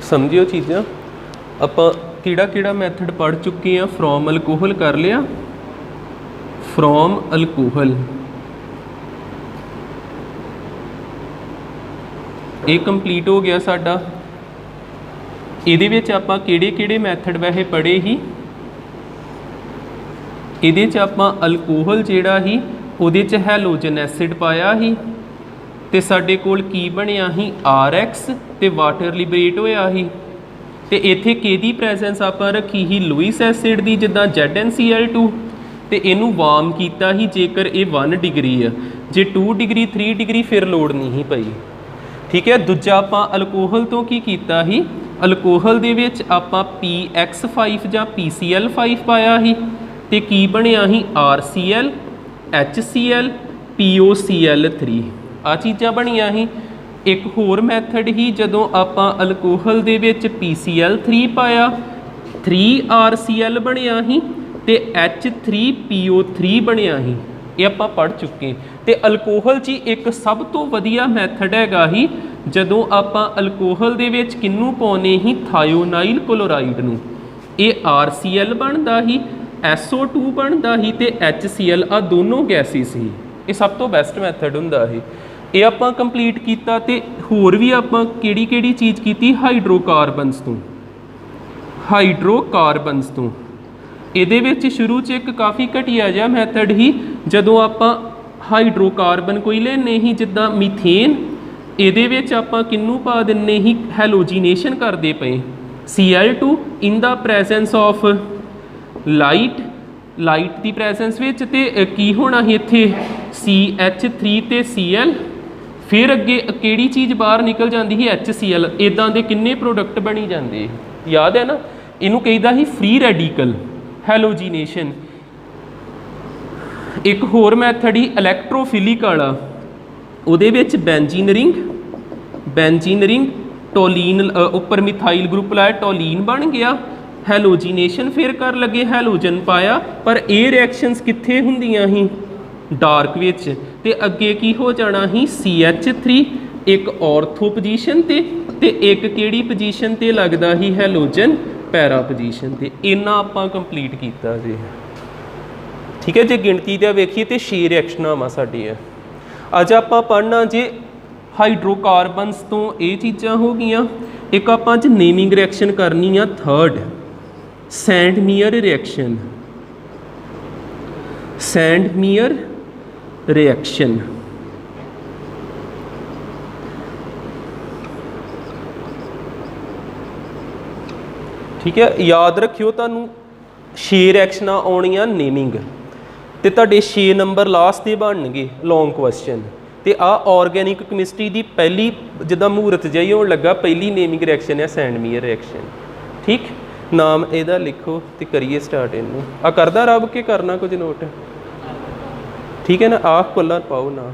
समझियो चीज़ां आपां किहड़ा मैथड पढ़ चुके हैं। फ्रॉम अल्कोहल कर लिया, फ्रॉम अल्कोहल ये कंप्लीट हो गया साडा। इहदे विच आपां किहड़े मैथड वैसे पढ़े ही, इहदे च आपां अल्कोहल जिहड़ा ही उहदे च हैलोजन एसिड पाया ही ते साडे कोल की बनिया ही RX ते वाटर लिबरेट होया ही। ते इत्थे किहदी प्रैजेंस आपां रखी ही लुइस एसिड दी, जिद्दां ZnCl2 ते इनू वार्म कीता ही जेकर ये 1 डिग्री है, जे 2 डिग्री 3 डिग्री फिर लोड़ नहीं पई। ठीक है। दूजा आपां अल्कोहल तो की कीता ही, अल्कोहल दे विच आपां PX5 जां PCl5 पाया ही ते की बनिया ही RCl HCl POCl3 आ चीज़ां बनिया ही। एक होर मैथड ही जदों आपां अल्कोहल दे विच PCl3 पाया 3RCl बनिया ही ते H3PO3 बनिया ही। ये आपां पढ़ चुके। ते अल्कोहल ची एक सब तो वधिया मैथड हैगा ही जदों आपां अल्कोहल दे विच किन्नू पाउने ही थायोनाइल क्लोराइड नू, ये RCl बनदा ही, SO2 बनदा ही ते HCl आ दोनों गैसिस ही। ये सब तो बेस्ट मैथड हुंदा ही। ये आपां कंप्लीट कीता ते होर भी आपां किहड़ी चीज़ कीती, हाइड्रोकार्बनस तो, हाइड्रोकार्बनस तो ਇਹਦੇ ਵਿੱਚ शुरू च एक काफ़ी घटिया जिहा मैथड ही जदों आपां हाइड्रोकार्बन कोई लेने ही जिद्दां मीथेन, ਇਹਦੇ ਵਿੱਚ आपां किन्नू पा दिन्ने ही हैलोजीनेशन करदे पए Cl2 in the presence of light की प्रैजेंस विच ते की होना ही इत्थे CH3 ते Cl, फिर अगे किहड़ी चीज़ बाहर निकल जाती है HCl। इदां दे किन्ने प्रोडक्ट बनी जाते, याद है ना। इनू कहीदा ही फ्री रैडिकल हैलोजीनेशन। एक होर मैथड ही इलैक्ट्रोफिलिक वाला, उहदे विच बेंजीन रिंग टोलीन उपर मिथाइल ग्रुप लाया, टोलीन बन गया, हैलोजीनेशन फिर कर लगे हैलोजन पाया, पर ये रिएक्शनस कित्थे हुंदियां ही डार्क विच ते अगे की हो जाना ही CH3 एक ऑर्थो पोजीशन ते एक किहड़ी पोजीशन ते लगदा ही हैलोजन पैरा पोजीशन ते। इन्ना आपां कंप्लीट कीता जी। ठीक है। जे गिणती दा वेखीए तो 6 रिएक्शनां वा साडीआं। अज आपां पढ़ना जे हाइड्रोकार्बनस तो ये चीज़ां हो गईयां। एक आपां च नेमिंग रिएक्शन करनी आ, third Sandmeyer reaction. Sandmeyer reaction ठीक है। याद रखियो तुहानू 6 रिएक्शनां आउणियां नेमिंग ते तुहाडे 6 नंबर लास्ट दे बनणगे लॉन्ग क्वेश्चन। ते आ ऑर्गेनिक कैमिस्ट्री की पहली जिद्दां मुहूर्त जिहा होण लगा पहली नेमिंग रिएक्शन है सैंडमीयर रिएक्शन। ठीक, नाम इहदा लिखो तो करिए स्टार्ट। इनू आ करदा रब के करना कुछ नोट, ठीक है ना। आख पल्ला पाओ ना।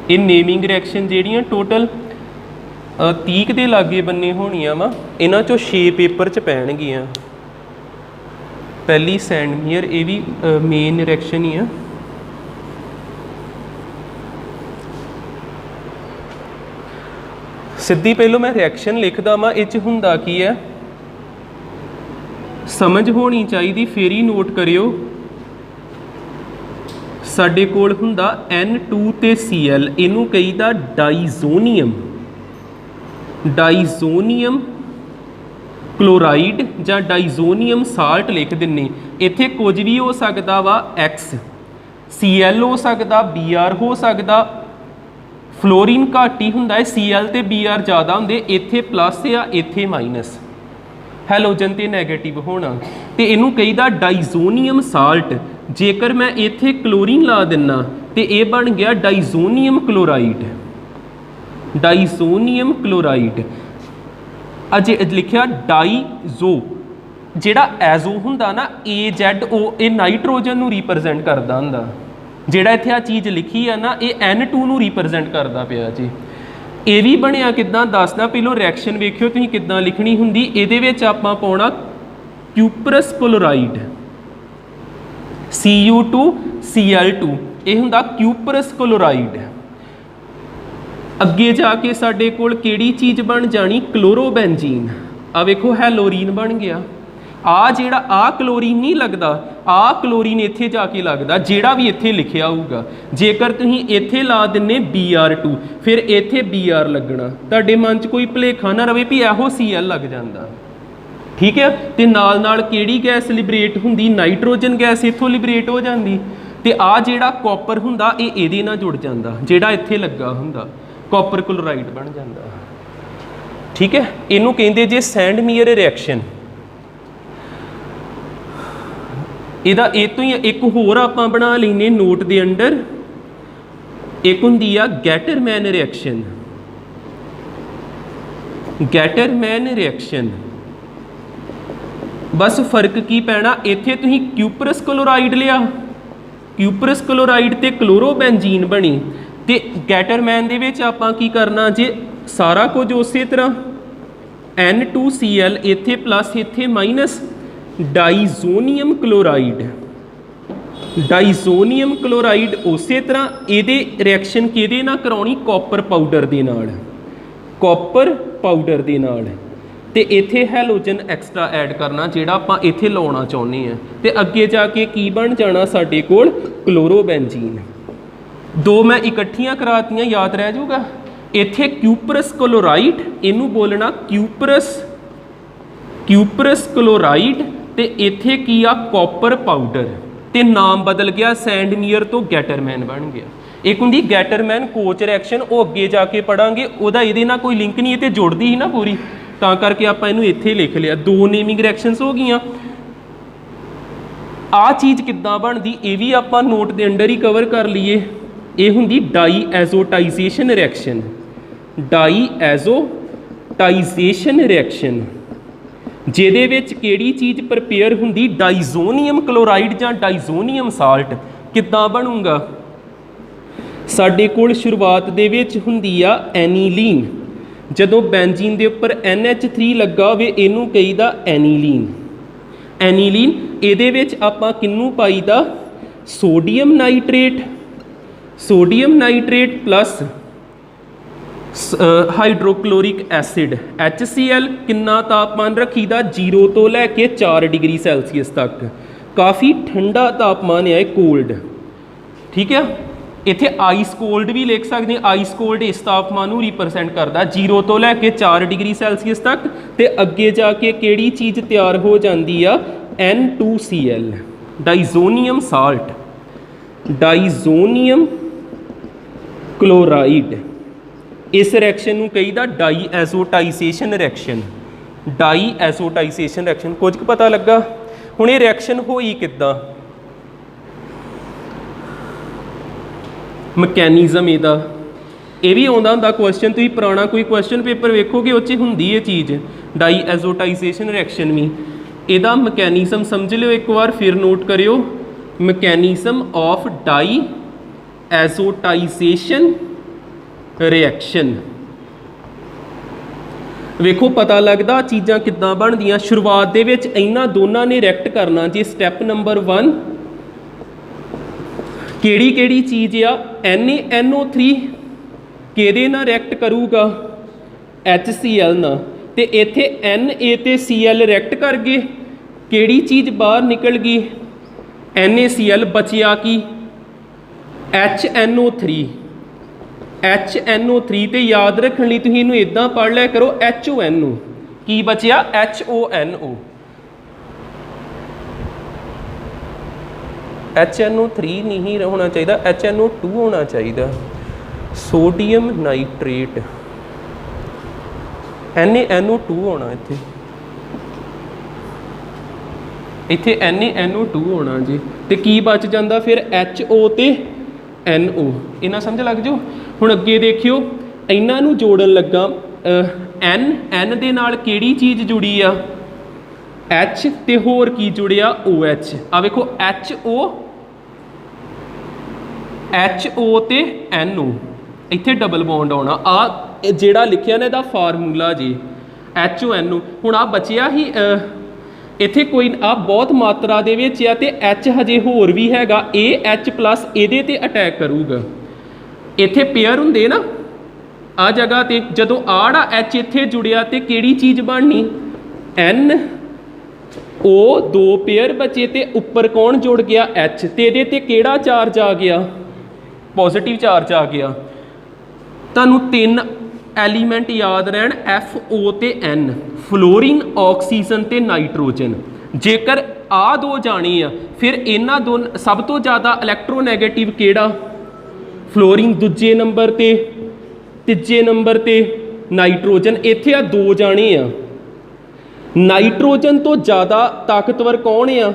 ये नेमिंग रिएक्शन जिहड़ियां टोटल 30 के लागे बन्ने होनियां वा, इन्हां चों 6 पेपर च पैणगियां। पहली सैंडमीयर, ये भी मेन रिएक्शन ही है। सीधी पहलों मैं रिएक्शन लिखदा वा, इह च हुंदा की है समझ होनी चाहिए, फिर ही नोट करियो। साडे कोल हुंदा N2 ते Cl, इनू कहीदा डाइजोनियम, डाइजोनियम क्लोराइड जां डाइजोनियम साल्ट लिख दिन्ने। इत्थे कुछ भी हो सकता वा X, Cl हो सकता, Br हो सकता, फ्लोरीन घट ही हुंदा है, Cl ते Br ज़्यादा हुंदे, इत्थे प्लस या इत्थे माइनस, हैलोजन ते नैगेटिव होना, तो इनू कहीदा डाइजोनियम साल्ट। जेकर मैं इत्थे क्लोरीन ला दिना तो यह बन गया डाइजोनियम क्लोराइड, डाइजोनियम क्लोराइड। अजे लिखिया डाइजो, जिहड़ा एजो हुंदा ना AZO, ये नाइट्रोजन नूं रिप्रजेंट करदा हुंदा, जिहड़ा इत्थे आ चीज़ लिखी है ना ये N2 नूं रिप्रजेंट करदा पिया जी। ये भी बनया किदां दसदा, पहलों रिएक्शन वेखियो तुसीं किदां लिखनी हुंदी। इहदे विच आपां पाउणा क्यूपरस क्लोराइड, Cu2Cl2, ये हुंदा क्यूपरस क्लोराइड। अगे जाके साडे कोल किहड़ी चीज़ बन जानी, क्लोरोबेंजीन। आ वेखो हैलोरीन बन गया, आ जिहड़ा आ क्लोरीन नहीं लगता, आ क्लोरीन इत्थे जाके लगता, जिहड़ा भी इत्थे लिखिया होगा। जेकर तुसीं इत्थे ला दिंने Br2, फिर इत्थे Br लगना, तुहाडे मन च कोई भुलेखा ना रवे भी एहो Cl लग जाता, ठीक है। तो नाल नाल किहड़ी गैस लिबरेट हुंदी, नाइट्रोजन गैस इत्थों लिबरेट हो जाती, तो आ जिहड़ा कॉपर हुंदा ये इहदे नाल जुड़ जाता, जिहड़ा इत्थे लगा हुंदा, कॉपर क्लोराइड बन जाता, ठीक है। इनू कहते जे सैंडमीयर रिएक्शन। इहदा इह तों ही एक होर आपां बना लैने नोट दे अंडर, एक हुंदी आ गैटरमैन रिएक्शन। गैटरमैन रिएक्शन बस फर्क की पैना, इत्थे तुसीं क्यूपरस क्लोराइड लिया, क्यूपरस क्लोराइड ते क्लोरोबेंजीन बनी, ते गैटरमैन दे विच आपां की करना जे सारा कुछ उस तरह N2Cl इत्थे प्लस इत्थे minus, diazonium chloride, diazonium chloride उस तरह ये रिएक्शन किहदे नाल कराउणी, कॉपर पाउडर दे नाल, कॉपर पाउडर दे नाल, ते इत्थे हैलोजन एक्सट्रा ऐड करना जिहड़ा आपां इत्थे लाउणा चाहुंदे आ, ते अगे जाके की बन जाना साडे कोल क्लोरोबेंजीन। दो मैं इकट्ठियां करातियां, याद रह जाऊगा। इत्थे क्यूपरस क्लोराइड, इनू बोलना क्यूपरस, क्यूपरस क्लोराइड, ते इत्थे की आ कॉपर पाउडर, ते नाम बदल गया सैंडमीयर तो गैटरमैन बन गया। एक हुंदी गैटरमैन कोच रिएक्शन, वो अगे जाके पढ़ांगे, उहदा इहदे नाल कोई लिंक नहीं, ये जुड़दी ही ना पूरी, तां करके आपां इहनूं इत्थे लिख लिया। दो नेमिंग रिएक्शनस हो गईयां। आ चीज़ किद्दां बनदी, ये भी आपां नोट दे अंडर ही कवर कर लीए। ये हुंदी diazotization reaction, diazotization reaction, जिहदे विच किहड़ी चीज़ प्रिपेयर हुंदी, डाइजोनियम क्लोराइड जां डाइजोनियम साल्ट। किद्दां बनूगा, साडे कोल शुरुआत दे विच हुंदी आ एनीलीन, जदों बेंजीन दे उपर NH3 लगा होवे इनू कहीदा एनीलीन। एनीलीन इहदे विच आपां किन्नू पाईदा, sodium nitrate, sodium nitrate plus hydrochloric acid HCl। किन्ना तापमान रखीदा, 0 तो लैके 4 डिग्री सैल्सीयस तक, काफ़ी ठंडा तापमान है, कोल्ड, ठीक है। इत्थे आइस कोल्ड भी लिख सकते हैं, आइस कोल्ड इस तापमान को रिप्रजेंट करता, 0 तो लैके 4 डिग्री सैल्सीयस तक। तो अगे जाके किहड़ी चीज़ तैयार हो जाती है, N2Cl, diazonium salt, diazonium chloride. इस रिएक्शन नूं कहीदा diazotization reaction, diazotization reaction. कुछ पता लगा हुण ये रिएक्शन होई किद्दां, मैकेनिज्म इहदा ये भी आउंदा हुंदा क्वेश्चन, तुसीं पुराना कोई क्वेश्चन पेपर वेखोगे उह च हुंदी ये चीज़, डाई एजोटाइजेशन रिएक्शन भी। इहदा मैकेनिज्म समझ लिओ एक बार, फिर नोट करियो, mechanism of diazotization reaction. वेखो पता लगदा चीज़ां किद्दां बनदियां। शुरुआत दे विच इन्हां दोनां ने रिएक्ट करना जी। स्टैप नंबर 1 किहड़ी किहड़ी चीज़ आ, NaNO3 किहदे नाल रिएक्ट करूगा, HCl नाल, ते इत्थे Na ते Cl रिएक्ट कर गए, किहड़ी चीज़ बाहर निकल गई, NaCl, बचिया की HNO3, HNO3। तो याद रखने लिए तुसीं इहनूं इदां पढ़ लिया करो, HONO की बचिया, HONO, HNO3 नहीं होना चाहिए, HNO2 होना चाहिए। सोडियम नाइट्रेट NaNO2 होना इत्थे, इत्थे NaNO2 होना जी। तो की बच जाता फिर HO ते NO, इन्ना समझ लग जाओ। हुण अगे देखियो इन्हां नूं जोड़न लगा N दे नाल किहड़ी चीज़ जुड़ी आ H, ते होर की जुड़िया OH। आ वेखो HO ते NO, इत्थे डबल बॉन्ड आउणा। आ जिहड़ा लिखिया ना इहदा फार्मूला जी HONO। हुण आ बचिया ही इत्थे कोई आ बहुत मात्रा दे विच आ ते H हजे होर भी हैगा, H प्लस इहदे ते अटैक करूगा। इत्थे पेयर हुंदे ना आ जगह ते, जदों आड़ा H इत्थे जुड़िया ते किहड़ी चीज़ बननी NO, दो पेयर बचे ते उपर कौन जुड़ गया H, ते इहदे ते किहड़ा चार्ज आ गया पॉजिटिव चार्ज आ गया। तुहानूं 3 एलीमेंट याद रहन FO ते N, फ्लोरीन ऑक्सीजन ते नाइट्रोजन। जेकर आ दो जाने आ फिर इन्हां दो सब तो ज़्यादा इलैक्ट्रोनैगेटिव किहड़ा फ्लोरीन, दूजे नंबर ते तीजे नंबर ते नाइट्रोजन। इत्थे आ दो जाने आ, नाइट्रोजन तो ज़्यादा ताकतवर कौन आ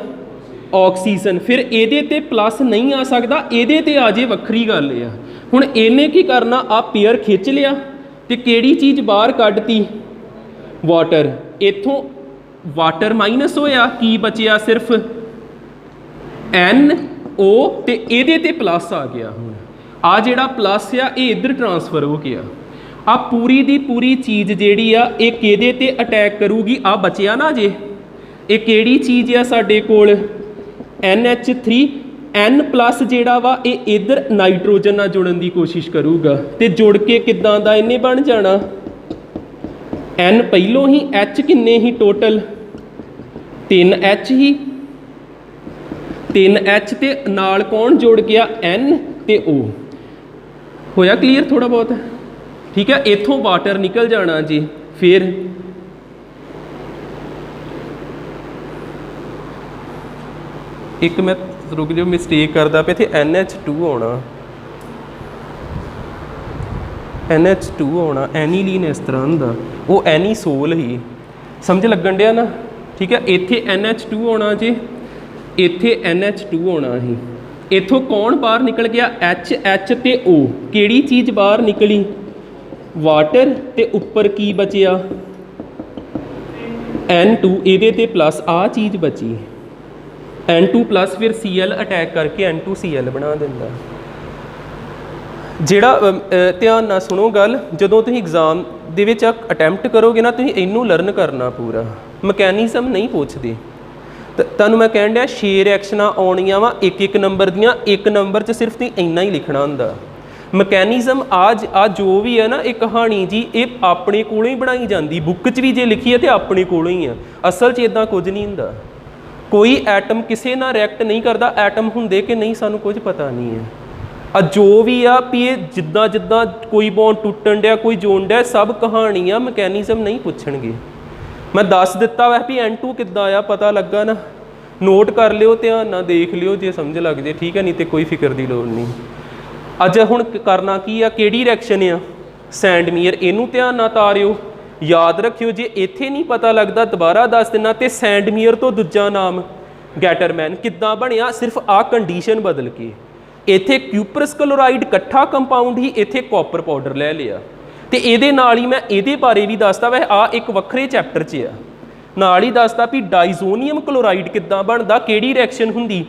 ऑक्सीजन, फिर इहदे ते प्लस नहीं आ सकता, इहदे ते आ जे वक्री गल आ। हुण इहने की करना आ पेयर खिंच लिया ते किहड़ी चीज़ बाहर कढ़ती वाटर, इत्थों वाटर माइनस होया, की बचिया सिर्फ NO ते इहदे ते प्लस आ गया। हुण आ जिहड़ा प्लस आ ये इधर ट्रांसफर हो गया। आ पूरी दी पूरी चीज़ जिहड़ी आ ये किहदे ते अटैक करूगी, आ बचिया ना जे ये किहड़ी चीज़ आ साडे कोल NH3, N प्लस जिहड़ा वा ये इधर नाइट्रोजन नाल जुड़न की कोशिश करूगा, ते जुड़ के किदां दा इन्हें बन जाना N पहलों ही, H किन्ने ही टोटल 3H ही, 3H ते नाल कौन जुड़ गया N ते O। होया क्लीयर थोड़ा बहुत, ठीक है। इत्थों वाटर निकल जाना जी। फिर एक मैं रुक जो मिसटेक करता पे थे, NH2 होना, NH2 होना, एनीलीन इस तरह होंदा, वो एनीसोल ही, समझ लगन दिया ना, ठीक है। इत्थे NH2 होना जी, इत्थे NH2 होना ही। इत्थों कौन बाहर निकल गया H ते O, किहड़ी चीज़ बाहर निकली वाटर, ते उपर की बचिया N2, इहदे ते प्लस आ चीज़ बची N2 प्लस, फिर Cl अटैक करके N2Cl बना दिंदा। जिहड़ा ध्यान नाल सुनो गल, जदों तुसीं एग्जाम दे विच अटैम्प्ट करोगे ना, तुसीं इनू लर्न करना पूरा, मैकेनिज्म नहीं पूछदे। तुहानूं मैं कहण दिया 6 रिएक्शनां आउणियां वा एक नंबर दियां, एक नंबर च सिर्फ तुसीं इन्ना ही लिखना हुंदा। मैकेनिज्म आ जो भी है ना, ये कहानी जी ये अपने कोलों ही बनाई जाती, बुक च भी जे लिखी है तो अपने कोलों ही है, असल च इदां कुछ नहीं हुंदा। कोई एटम किसी नाल रिएक्ट नहीं करता, एटम हुंदे कि नहीं सानूं कुछ पता नहीं है। जो भी आ भी ये जिद्दां जिद्दां कोई बॉन्ड टुटन दिया, कोई जोड़ दिया, सब कहानी आ, मैकेनिज्म नहीं पूछणगे। मैं दस दिता वै भी N2 किद्दां आया, पता लगा ना, नोट कर लियो, ध्यान नाल देख लियो जे समझ लग जाए, ठीक है, नहीं तो कोई फिक्र की लोड़ नहीं। अज हुण करना की आ, किहड़ी रिएक्शन आ सैंडमीयर, इनू ध्यान नाल तारियो, याद रखियो। जे इत्थे नहीं पता लगता दोबारा दस देना। तो सैंडमीयर तो दूजा नाम गैटरमैन किद्दां बनिया, सिर्फ आ कंडीशन बदल के, इत्थे क्यूपरस क्लोराइड कट्ठा कंपाउंड ही, इत्थे कॉपर पाउडर लै लिया। तो ये नाल ही मैं ये बारे भी दसदा, वै आ एक वक्रे चैप्टर च आ, नाल ही दसदा भी डाइजोनियम क्लोराइड किद्दां बनदा, किहड़ी रिएक्शन हुंदी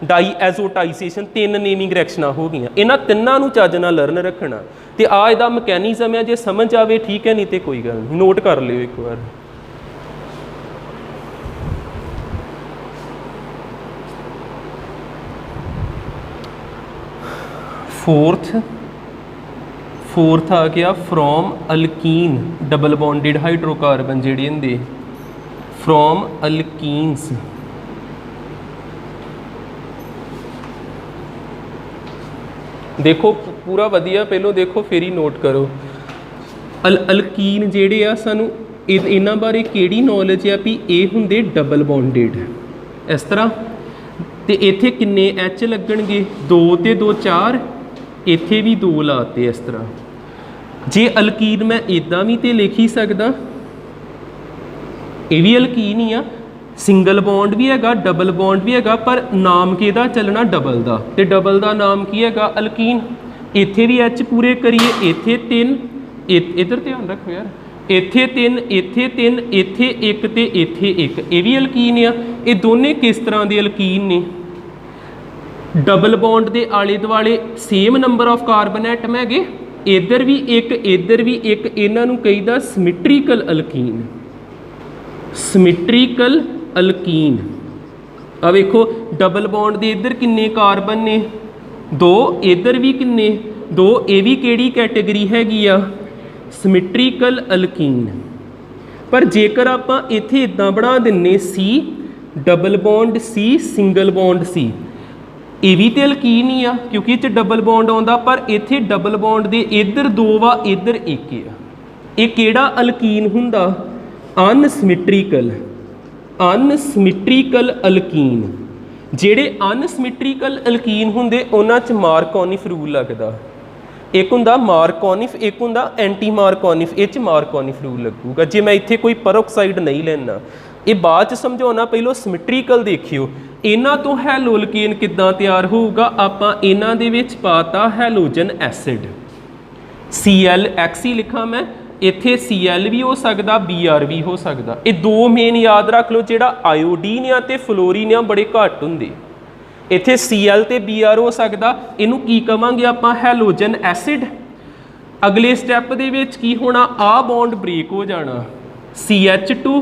डाईएजोटाइजेशन। 3 नेमिंग रिएक्शनां हो गई, इन्हां तिन्नां नूं चज नाल लर्न रखना। तो आ इहदा मैकेनिज्म है, जे समझ आवे ठीक है, नहीं तो कोई गल नहीं, नोट कर लियो एक बार। फोर्थ आ गया फ्रॉम अल्कीन, डबल बॉन्डिड हाइड्रोकार्बन जिहड़े हुंदे फ्रॉम अल्कीन्स। देखो पूरा वधिया, पहलों देखो फिर ही नोट करो। अल्कीन जिहड़े आ सानू इन्हां बारे किहड़ी नॉलेज है भी ये हुंदे डबल बॉन्डिड इस तरह। तो इत्थे किन्ने एच लगणगे 2 ते 2 4 इत्थे भी 2 लाते इस तरह। जे अल्कीन मैं इदां भी तो लिख ही सकदा, ये भी अल्कीन ही आ, सिंगल बॉन्ड भी हैगा डबल बॉन्ड भी हैगा, पर नाम किहदा चलना डबल दा, ते डबल दा नाम की हैगा अल्कीन। इत्थे भी एच पूरे करिए, इत्थे 3 इधर ध्यान रखो यार, इत्थे 3 इत्थे 3 इत्थे 1 ते इत्थे 1, ये भी अल्कीन आ। ये दोने किस तरह के अल्कीन ने? डबल बॉन्ड के आले दुआले same number of carbon atom है, इधर भी एक इधर भी एक, इन्हां नूं कहीदा सिमिट्रीकल अल्कीन। Symmetrical alkene. आ वेखो डबल बॉन्ड के इधर किन्ने कार्बन ने 2, इधर भी किन्ने 2, ये भी किहड़ी कैटेगरी हैगी आ? Symmetrical alkyne. पर जेकर आपां इत्थे इदां बना दिन्ने सी डबल बॉन्ड सी सिंगल बॉन्ड सी, ये भी तो अल्कीन ही आ क्योंकि इस डबल बॉन्ड आउंदा, पर इत्थे डबल बॉन्ड दे इधर 2 वा इधर 1 आ। ये किहड़ा अल्कीन हुंदा? अनसिमिट्रीकल। अनसिमिट्रीकल अल्कीन। ਜਿਹੜੇ अनसिमिट्रीकल अल्कीन ਹੁੰਦੇ ਉਹਨਾਂ 'ਚ ਮਾਰਕੋਨਿਫ रूल लगदा। एक हुंदा मार्कोनिफ, एक हुंदा एंटी मार्कोनिफ, ये मार्कोनिफ रूल लगूगा। जे मैं इत्थे कोई परऑक्साइड नहीं लेना, ये बाद च समझाउणा, पहलों सिमिट्रीकल देखियो। इन्हां तो हैलोअल्केन किद्दां तैयार होऊगा? आपां इन्हां दे विच पाता हैलोजन एसिड, Cl(X) ही लिखा मैं, इत्थे Cl भी हो सकता, Br भी हो सकता। ये दो मेन याद रख लो, जिहड़ा आयोडीन आ ते फ्लोरीन आ बड़े घट हुंदे, इत्थे Cl ते Br हो सकता। इनू की कहांगे आपां? Halogen acid. अगले स्टैप दे विच की होना? आ बॉन्ड ब्रेक हो जाना, CH2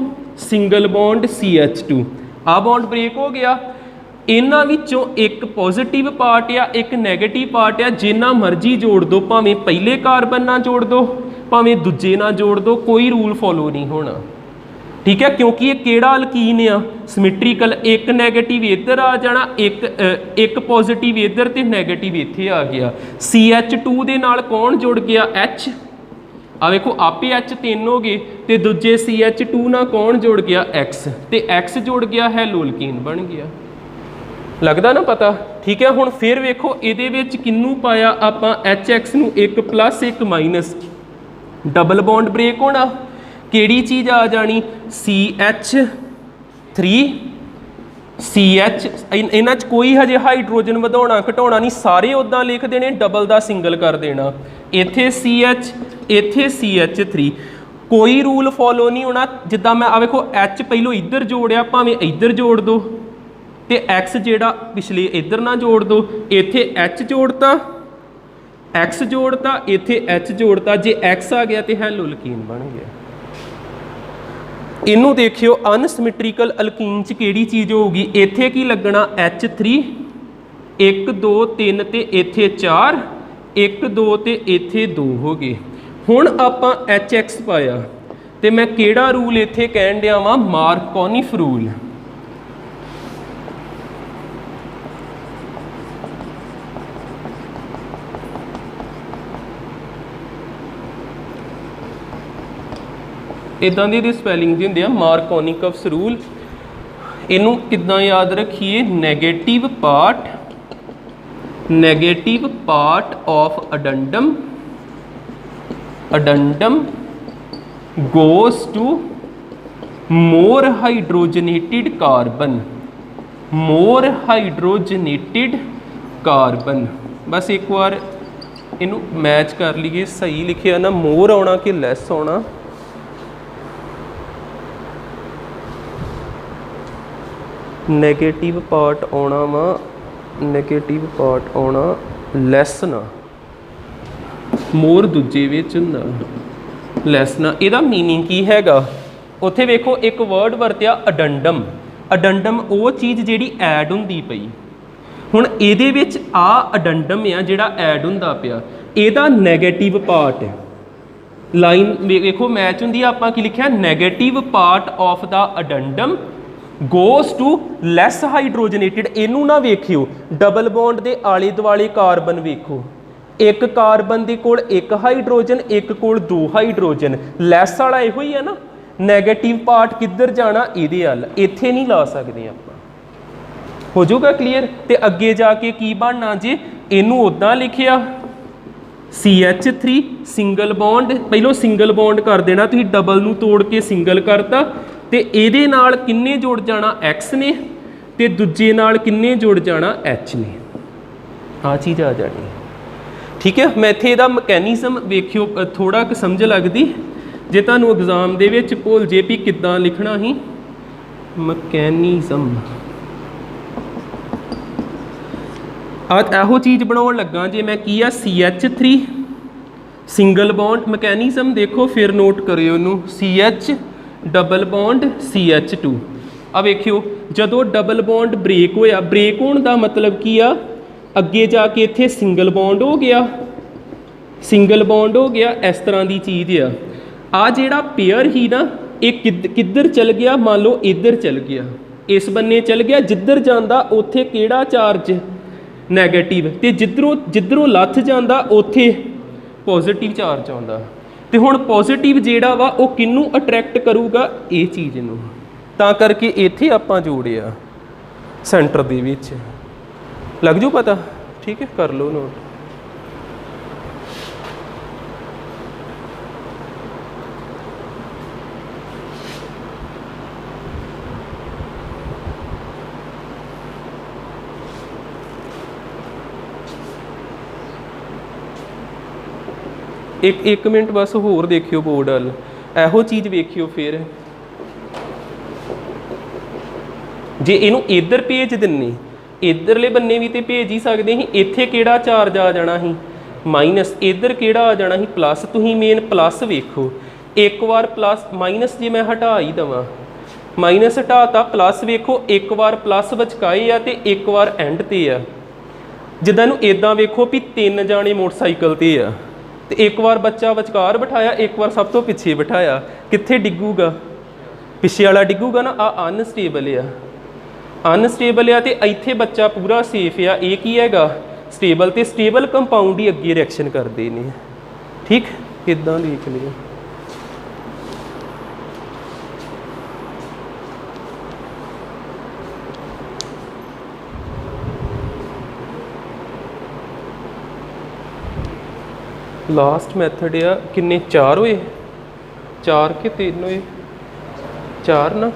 सिंगल बॉन्ड CH2, आ बॉन्ड ब्रेक हो गया। इन्हां विचों एक पॉजिटिव पार्ट या एक नैगेटिव पार्ट या जिन्ना मर्जी जोड़ दो, भावें पहले कार्बन ना जोड़ दो भावें दूजे ना जोड़ दो, कोई रूल फॉलो नहीं होना, ठीक है। क्योंकि ये केड़ा अल्कीन आ? सिमिट्रीकल। एक नैगेटिव इधर आ जाना, एक पॉजिटिव इधर ते नैगेटिव इत्थे आ गया। CH2 दे नाल कौन जुड़ गया? H। आ देखो आपे H 3 हो गए, तो दूजे CH2 ना कौन जुड़ गया? X, ते X जुड़ गया हैलोअल्कीन बन गया। लगदा ना पता, ठीक है। हुण फिर वेखो इहदे विच किन्नू पाया आपां? HX नूं 1 plus 1 minus, double bond break होना, किहड़ी चीज़ आ जानी? CH3 CH। इन्हां च कोई हजे हाइड्रोजन वधाउणा घटाउणा नहीं, सारे उदां लिख देने, डबल दा सिंगल कर देना। इत्थे CH इत्थे CH3, कोई रूल फॉलो नहीं होना। जिद्दां मैं आ वेखो H पहलों इधर जोड़िया, भावें इधर जोड़ दो, तो X जिहड़ा पिछले इधर ना जोड़ दो, इत्थे H जोड़ता X जोड़ता, इत्थे H जोड़ता, जे X आ गया तो हैलोअल्कीन बन गया। इनू देखियो अनसिमिट्रीकल अल्कीन च किहड़ी चीज़ होगी? इत्थे की लगना? H3 1 2 3 ते इत्थे 4, 1 2 ते इत्थे 2 हो गए। हुण आपां HX पाया, तो मैं किहड़ा रूल इत्थे कहण दिया वां? Markovnikov rule. इदां दी स्पैलिंग जी होंदी आ, मार्कोनिकफ्स रूल। इनू किद्दां याद रखिए? Negative part of addendum goes to more hydrogenated carbon. बस एक बार इनू मैच कर लीए, सही लिखिया ना, मोर आना कि लैस आना? नैगेटिव पार्ट आना वा, नैगेटिव पार्ट आना लैस ना, मोर दूजे विच हुंदा, लैस ना। इहदा मीनिंग की हैगा? उत्थे वेखो एक वर्ड वरतिया अडेंडम। अडेंडम वो चीज़ जिहड़ी ऐड हुंदी पई। हुण इहदे विच आ अडेंडम आ जिहड़ा ऐड हुंदा पिया, इहदा नैगेटिव पार्ट है। लाइन वेखो मैच हुंदी, आपां की लिखिया? Negative part of the addendum goes to less hydrogenated. इनू ना वेखियो, डबल बॉन्ड के आले दुआले कार्बन वेखो, एक कार्बन के कोल 1 हाइड्रोजन, एक कोल 2 हाइड्रोजन, लैस वाला इहो ही है ना। नैगेटिव पार्ट किधर जाना? इहदे अल, इत्थे नहीं ला सकते आपां। हो जाऊगा क्लीयर। तो अगे जाके की बनना जे इनू उदा लिखिया CH3 सिंगल बॉन्ड, पहलों सिंगल बॉन्ड कर देना तुसीं, डबल नू तोड़ के सिंगल करता, तो ये नाल किन्ने जुड़ जाना X ने, तो दूजे नाल किन्ने जुड़ जाना H ने। आ चीज़ आ जानी। ठीक है, मैं इत्थे इहदा मैकेनिज्म वेखियो थोड़ा क समझ लगदी, जे तुहानूं एग्जाम दे विच भुल जे भी किद्दां लिखना ही मैकेनिज्म, ਇਹੋ चीज़ बनाउण लगा जे मैं की आ CH3 सिंगल बॉन्ड मैकेनिज्म, देखो फिर नोट करियो इनू CH डबल बॉन्ड CH2। अब वेखियो जदों डबल बॉन्ड ब्रेक होया, ब्रेक होने का मतलब की आ, अगे जाके इत्थे सिंगल बॉन्ड हो गया, सिंगल बॉन्ड हो गया, इस तरह की चीज़ आ जिहड़ा पेयर ही ना ये किधर चल गया, मान लो इधर चल गया, इस बन्ने चल गया, जिधर जाता उत्थे किहड़ा चार्ज नैगेटिव, तो जिधरों लथ जाता उत्थे पॉजिटिव चार्ज आता। तो हुण पॉजिटिव जिहड़ा वा वो किनू अट्रैक्ट करूगा, ये चीज़ नूं, तां करके इत्थे आपां जोड़िया सेंटर दे विच, लग जू पता। ठीक है, कर लो नोट। एक मिनट बस होर देखियो बोर्ड वाल, एहो चीज़ वेखियो फिर जे इनू इधर भेज दिन्ने, इधरले बन्ने भी तो भेज ही सकते ही, इत्थे किहड़ा चार्ज आ जाना ही माइनस, इधर किहड़ा आ जाना ही प्लस। तुसीं मेन प्लस वेखो, एक बार प्लस माइनस जे मैं हटा ही देवां, माइनस हटाता, प्लस वेखो एक बार प्लस बचकाए आ ते एक बार एंड ते आ। जिद्दां नूं इदां वेखो भी 3 जाने मोटरसाइकिल ते आ, तो एक बार बच्चा विचकार बिठाया, एक बार सब तो पिछे बिठाया, कित्थे डिगूगा, पिछे वाला डिगूगा ना। आ अनस्टेबल आ, अनस्टेबल आ, तो इत्थे बच्चा पूरा सेफ आ, ये की हैगा स्टेबल, तो स्टेबल कंपाउंड ही अगे रिएक्शन करते हैं। ठीक, इदां देख लियो। लास्ट मैथड आ किन्ने 4 होए, 4 के 3 होए, 4 ना।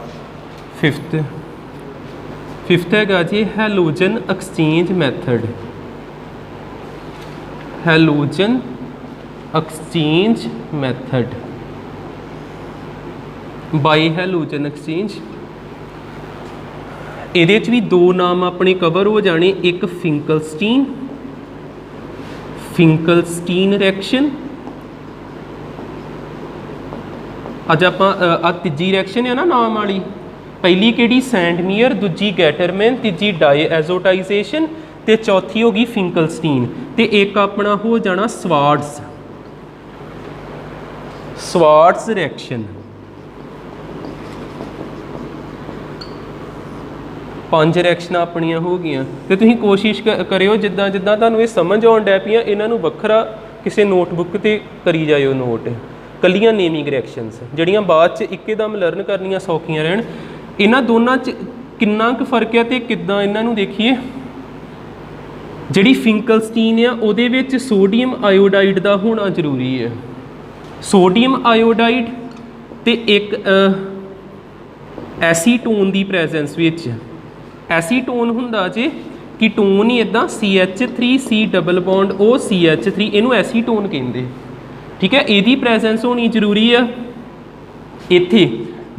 फिफ्थ हैगा जी halogen exchange method, halogen exchange method by halogen exchange. ये भी 2 नाम अपने कवर हो जाने, एक फिंकलस्टीन रिएक्शन, अज आप तीजी रिएक्शन है ना नाम वाली, पहली किहड़ी सैंडमीयर, दूजी गैटरमैन, तीजी डाईएजोटाइजेशन, तो चौथी होगी फिंकलस्टीन, तो एक अपना हो जाना स्वार्ट्स रिएक्शन। 5 रिएक्शन अपनिया हो गई। तो तुसीं कोशिश करियो जिद्दां जिद्दां तुहानूं ये समझ आउण डै पियां, इन्हां नूं वखरा किसी नोटबुक ते करी जाइयो नोट, कलियां नेमिंग रिएक्शनस जिहड़ियां बाद च इक्कदम लर्न करनियां सौखियां रहन। इन्हां दोनां च किन्ना क फर्क है, तो किद्दां इन्हां नूं देखिए। जिहड़ी फिंकलस्टीन आ उहदे विच सोडियम आयोडाइड दा होना जरूरी है, सोडियम आयोडाइड, ते एक एसीटोन की प्रेजेंस विच, एसीटोन हुंदा जे कीटोन ही इदां CH3C double bond O CH3, इनू एसीटोन कहंदे। ठीक है, इहदी प्रेजेंस होनी जरूरी है। इत्थे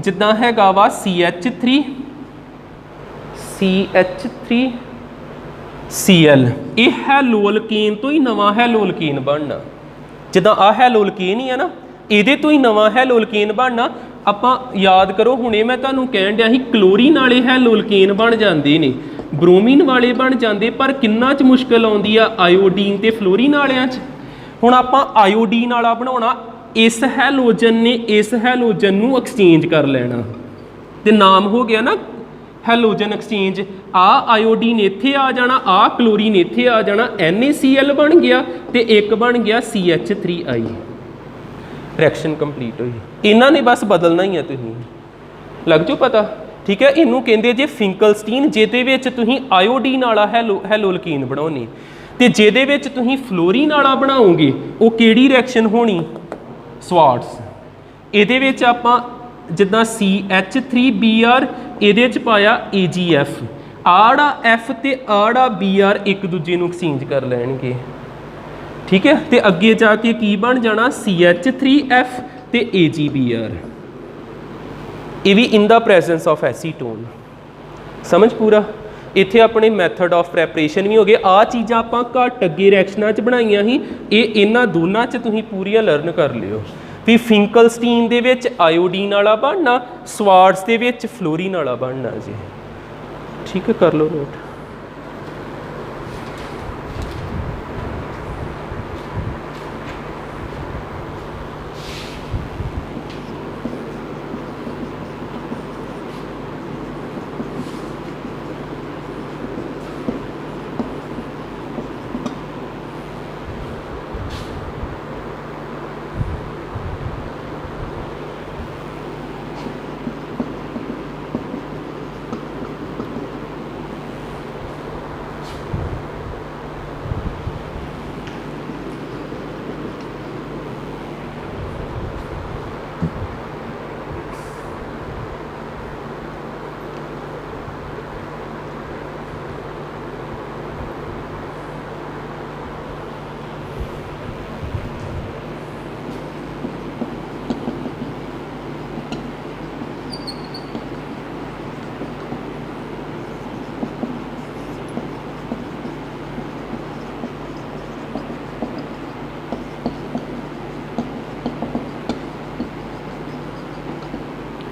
जिद्दां हैगा वा CH3Cl, ये हैलोअल्केन तो ही नवा हैलोअल्केन बनना, जिद्दां आ हैलोअल्केन ही है ना, इहदे तो ही नवा हैलोअल्केन बनना। आपां याद करो हुणे मैं तुहानूं कहण दिया ही क्लोरीन वाले हैलोअल्केन बन जाते हैं, ब्रोमीन वाले बन जाते, पर किन्ना च मुश्किल आउंदी आ आयोडीन ते फ्लोरीन वालियां च। हुण आपां आयोडीन वाला बनाउणा, इस हैलोजन ने इस हैलोजन नूं एक्सचेंज कर लेना, ते नाम हो गया ना हैलोजन एक्सचेंज। आ आयोडीन इत्थे आ जाना, आ क्लोरीन इत्थे आ जाना, NaCl बन गया, ते एक बन गया CH3I। रिएक्शन कंप्लीट हुई। इन्हां ने बस बदलना ही है, तुसीं लग जो पता। ठीक है। इनू कहते जे फिंकलस्टीन, जिहदे विच तुसीं आयोडीन वाला हैलोलकीन बनाओगे, तो जिहदे विच तुसीं फ्लोरीन वाला बनाओगे वो किहड़ी रिएक्शन होनी, स्वाट्स। इहदे विच आपां जिद्दां CH3Br इहदे च पाया AgF, आड़ा F ते आड़ा Br एक दूजे नूं एक्सचेंज कर लैणगे, ठीक है। तो अगे जाके की बन जाना CH3F ते AgBr, ये भी in the presence of acetone. समझ पूरा। इत्थे अपने मैथड ऑफ प्रैपरेशन भी हो गए। आ चीज़ां आपां घट अगे रिएक्शनां च बनाईयां ही, ये इन्हां दोनां च तुसीं पूरियां लर्न कर लिओ भी फिंकलस्टीन दे विच आयोडीन वाला बनना, स्वाट्स दे विच फ्लोरीन वाला बनना जी, ठीक है। कर लो नोट।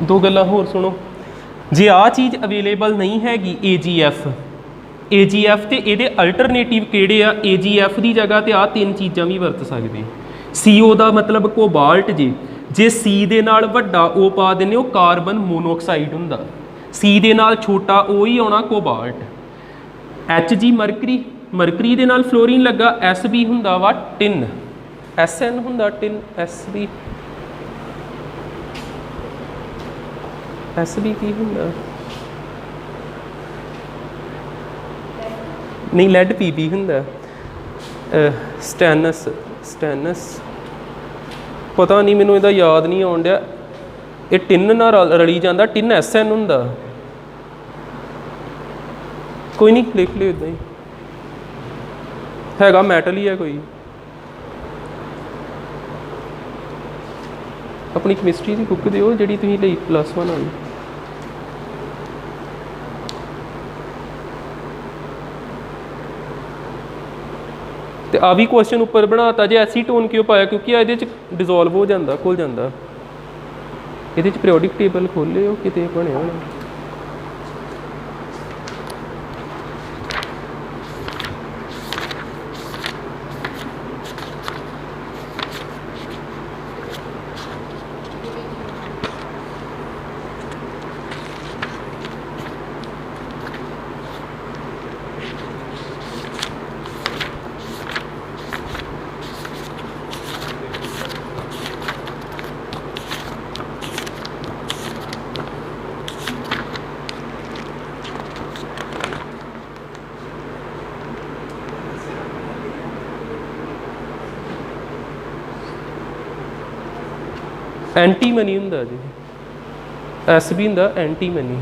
दो गल्लां होर सुनो, जे आ चीज़ अवेलेबल नहीं हैगी AgF तो ये अल्टरनेटिव किहड़े आ, AgF की जगह तो आ तीन चीज़ां भी वरत सकते। CO का मतलब कोबाल्ट जे C दे नाल वड्डा O पा देने वो कार्बन मोनोऑक्साइड हुंदा, C दे नाल छोटा O ही आना कोबाल्ट। Hg मरकरी दे नाल फ्लोरीन लगा, Sb हुंदा वा टिन, Sn हुंदा टिन, Sb की हुंदा नहीं, लैड Pb हुंदा, स्टैनस पता नहीं, मैनू इहदा याद नहीं आउण दिया। ये टिन नाल रली जांदा, टिन Sn हुंदा, कोई नहीं लिख लियो इदां ही, हैगा मैटल ही है कोई। अपनी कैमिस्ट्री की बुक दिओ जिहड़ी तुसीं लई +1 वाली। तो आ भी क्वेश्चन उपर बनाता जे एसीटोन क्यों पाया, क्योंकि ये डिजोल्व हो जाता, घुल जाता। ये पीरियोडिक टेबल खोलियो किते बने होना। एंटीमनी हुंदा जी, एस भी हुंदा एंटीमनी।